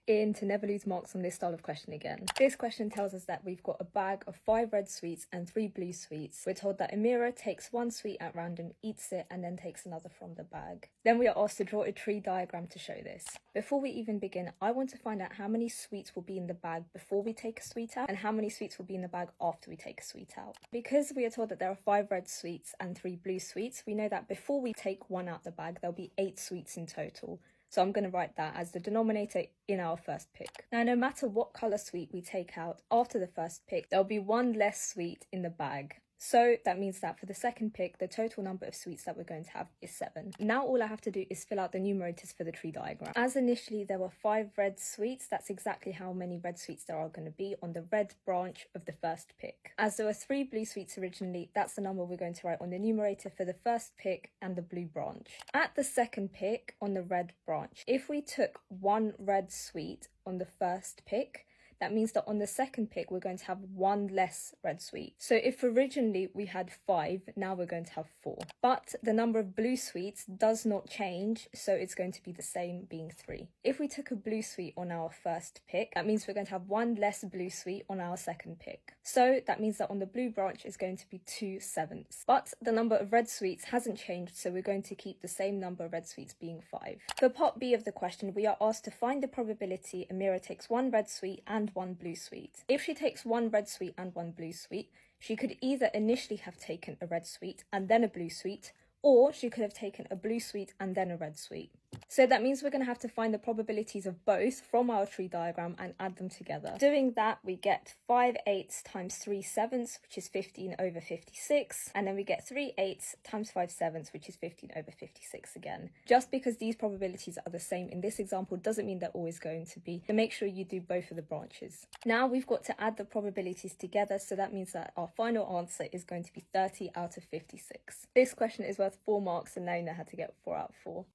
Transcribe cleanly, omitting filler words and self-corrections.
In to never lose marks on this style of question again. This question tells us that we've got a bag of 5 red sweets and 3 blue sweets. We're told that Amira takes one sweet at random, eats it, and then takes another from the bag. Then we are asked to draw a tree diagram to show this. Before we even begin, I want to find out how many sweets will be in the bag before we take a sweet out and how many sweets will be in the bag after we take a sweet out. Because we are told that there are 5 red sweets and 3 blue sweets, we know that before we take one out the bag, there'll be 8 sweets in total. So I'm going to write that as the denominator in our first pick. Now, no matter what colour sweet we take out after the first pick, there'll be one less sweet in the bag. So that means that for the second pick, the total number of sweets that we're going to have is 7. Now all I have to do is fill out the numerators for the tree diagram. As initially there were 5 red sweets, that's exactly how many red sweets there are going to be on the red branch of the first pick. As there were 3 blue sweets originally, that's the number we're going to write on the numerator for the first pick and the blue branch. At the second pick on the red branch, if we took 1 red sweet on the first pick, that means that on the second pick, we're going to have 1 less red sweet. So if originally we had 5, now we're going to have 4. But the number of blue sweets does not change, so it's going to be the same, being 3. If we took a blue sweet on our first pick, that means we're going to have 1 less blue sweet on our second pick. So that means that on the blue branch is going to be 2 sevenths. But the number of red sweets hasn't changed, so we're going to keep the same number of red sweets, being 5. For part B of the question, we are asked to find the probability Amira takes 1 red sweet and 1 blue sweet. If she takes 1 red sweet and 1 blue sweet, she could either initially have taken a red sweet and then a blue sweet, or she could have taken a blue sweet and then a red sweet. So that means we're going to have to find the probabilities of both from our tree diagram and add them together. Doing that, we get 5/8 times 3/7, which is 15 over 56. And then we get 3/8 times 5/7, which is 15 over 56 again. Just because these probabilities are the same in this example doesn't mean they're always going to be. So make sure you do both of the branches. Now we've got to add the probabilities together. So that means that our final answer is going to be 30 out of 56. This question is worth 4 marks, and now you know how to get 4 out of 4.